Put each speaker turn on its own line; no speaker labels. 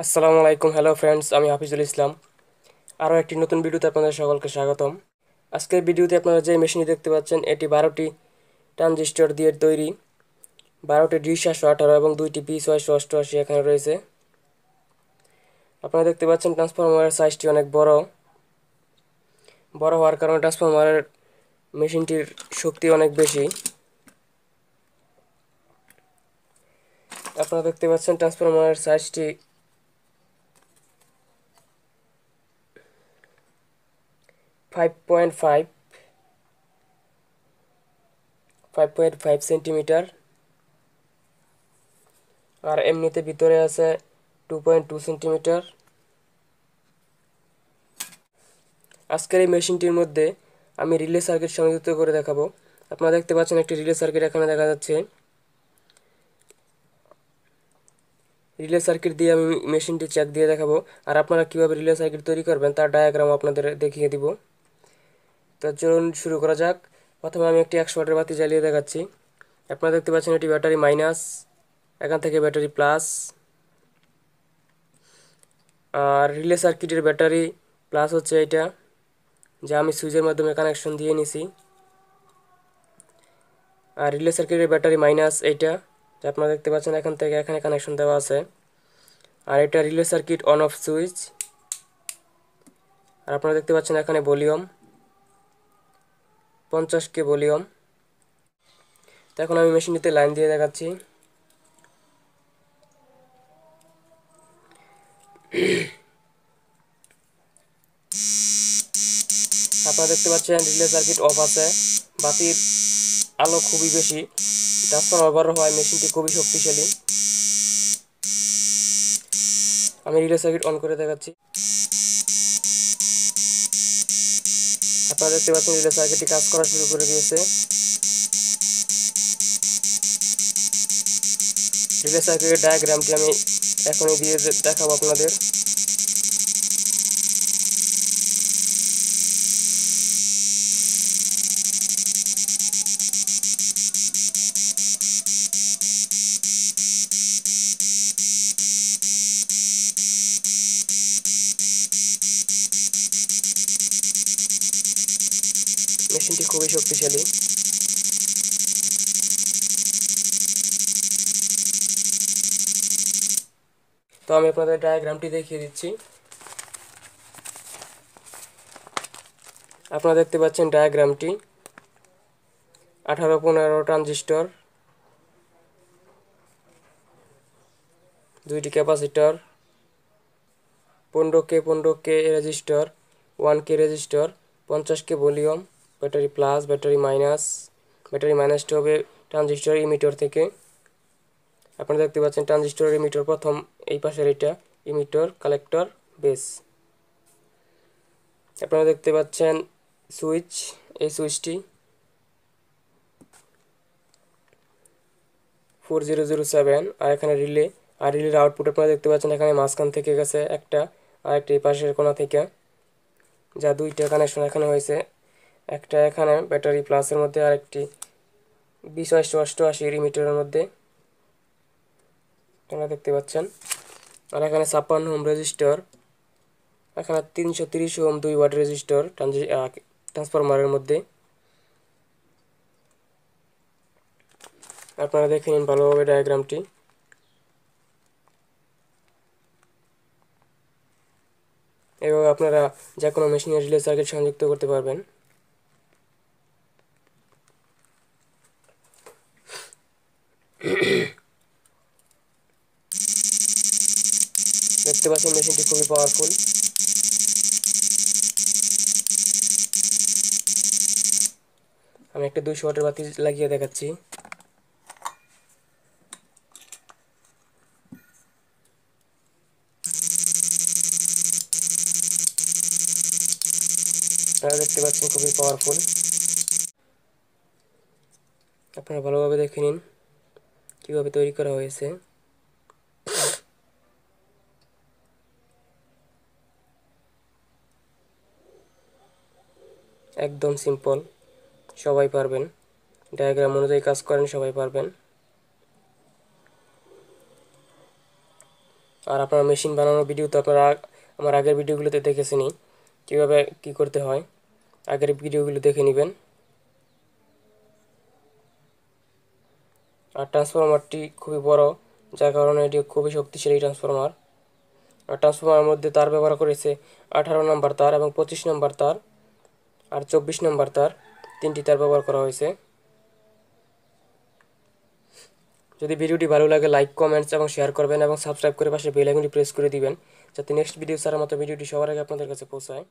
আসসালামু আলাইকুম, hello friends, আমি হাফিজুল ইসলাম। আরও একটি নতুন ভিডিওতে আপনাদের সকলকে স্বাগতম। আজকের ভিডিওতে আপনারা যে মেশিনটি দেখতে পাচ্ছেন এটি 12টি ট্রানজিস্টর দিয়ে তৈরি। 12টি D718 এবং 2টি B688 এখানে রয়েছে। আপনারা দেখতে পাচ্ছেন ট্রান্সফরমারের সাইজটি অনেক বড় হওয়ার কারণে ট্রান্সফরমারের মেশিনটির শক্তি অনেক বেশি। আপনারা দেখতে পাচ্ছেন ট্রান্সফরমারের সাইজটি 5.5 সেন্টিমিটার, আর এমনিতে ভিতরে আছে 2.2 সেন্টিমিটার। আজকের এই মেশিনটির মধ্যে আমি রিলে সার্কিট সংযুক্ত করে দেখাবো। আপনারা দেখতে পাচ্ছেন একটি রিলে সার্কিট এখানে দেখা যাচ্ছে। রিলে সার্কিট দিয়ে আমি মেশিনটি চেক দিয়ে দেখাবো, আর আপনারা কীভাবে রিলে সার্কিট তৈরি করবেন তার ডায়াগ্রাম আপনাদের দেখিয়ে দিব। তো চলুন শুরু করা যাক। প্রথমে আমি একটি 100 ওয়াটের বাতি জ্বালিয়ে দেখাচ্ছি। আপনারা দেখতে পাচ্ছেন এটি ব্যাটারি মাইনাস, এখান থেকে ব্যাটারি প্লাস। আর রিলে সার্কিটের ব্যাটারি প্লাস হচ্ছে এটা, যা আমি সুইচের মাধ্যমে কানেকশন দিয়ে নিছি। আর রিলে সার্কিটের ব্যাটারি মাইনাস এইটা, যা আপনারা দেখতে পাচ্ছেন এখান থেকে এখানে কানেকশন দেওয়া আছে। আর এটা relay circuit on off switch. আর আপনারা দেখতে পাচ্ছেন এখানে ভলিউম 50K ভলিউম। তো এখন আমি মেশিনটিতে লাইন দিয়ে দেখাচ্ছি। আপনারা দেখতে পাচ্ছেন রিলে সার্কিট অফ আছে, বাতির আলো খুবই বেশি, ট্রান্সফরমার বড় হয়, মেশিনটি খুবই শক্তিশালী। আমি রিলে সার্কিট অন করে দেখাচ্ছি। আপনারা দেখতে পাচ্ছেন রিলে সার্কিটটি কাজ করা শুরু করে দিয়েছে। রিলে সার্কিটের ডায়াগ্রামটি আমি এখনই দিয়ে দেখাবো আপনাদের। মেশিনটি খুবই শক্তিশালী। তো আমি আপনাদের ডায়াগ্রামটি দেখিয়ে দিচ্ছি। আপনারা দেখতে পাচ্ছেন ডায়াগ্রামটি 18-15 ট্রানজিস্টর, 2টি capacitor, 15K resistor, 1K resistor, 50K volume, battery plus, battery minus. Battery মাইনাসটা হবে ট্রানজিস্টর ইমিটর থেকে। আপনারা দেখতে পাচ্ছেন ট্রানজিস্টর ইমিটর প্রথম, এই পাশের এটা ইমিটর, কালেক্টর, বেস। আপনারা দেখতে পাচ্ছেন সুইচ, এই সুইচটি 4007। আর এখানে রিলে, আর রিলের আউটপুট আপনারা দেখতে পাচ্ছেন এখানে মাঝখান থেকে গেছে একটা, আর একটি পাশের কোণা থেকে, যা 2টা কানেকশন এখানে হয়েছে। একটা এখানে ব্যাটারি প্লাসের মধ্যে, আর একটি B688 ইমিটারের মধ্যে আপনারা দেখতে পাচ্ছেন। আর এখানে 56 ওহম রেজিস্টর, এখানে 330 ওহম 2 ওয়াট রেজিস্টর ট্রান্সফরমারের মধ্যে। আপনারা দেখে নিন ভালোভাবে ডায়াগ্রামটি। এভাবে আপনারা যে কোনো মেশিনের রিলে সার্কিট সংযুক্ত করতে পারবেন। দেখতে পাচ্ছেন মেশিনটি খুবই পাওয়ারফুল। আমি একটা 200 ওয়াটের বাতি লাগিয়ে দেখাচ্ছি। আপনারা দেখতে পাচ্ছেন খুবই পাওয়ারফুল। আপনারা ভালোভাবে দেখে নিন কীভাবে তৈরি করা হয়েছে। একদম সিম্পল, সবাই পারবেন। ডায়াগ্রাম অনুযায়ী কাজ করেন, সবাই পারবেন। আর আপনার মেশিন বানানোর ভিডিও তো আপনারা আমার আগের ভিডিওগুলোতে দেখেছেনই কীভাবে কী করতে হয়, আগের ভিডিওগুলো দেখে নেবেন। আর ট্রান্সফরমারটি খুবই বড়, যার কারণে এটি খুবই শক্তিশালী ট্রান্সফরমার। আর ট্রান্সফরমারের মধ্যে তার ব্যবহার করেছে 18 নম্বর তার এবং 25 নম্বর তার আর 24 নম্বর তার, 3টি তার ব্যবহার করা হয়েছে। যদি ভিডিওটি ভালো লাগে লাইক, কমেন্টস এবং শেয়ার করবেন এবং সাবস্ক্রাইব করে পাশে বেল আইকনটি প্রেস করে দিবেন, যাতে নেক্সট ভিডিও ছাড়ার মতো ভিডিওটি সবার আগে আপনাদের কাছে পৌঁছায়।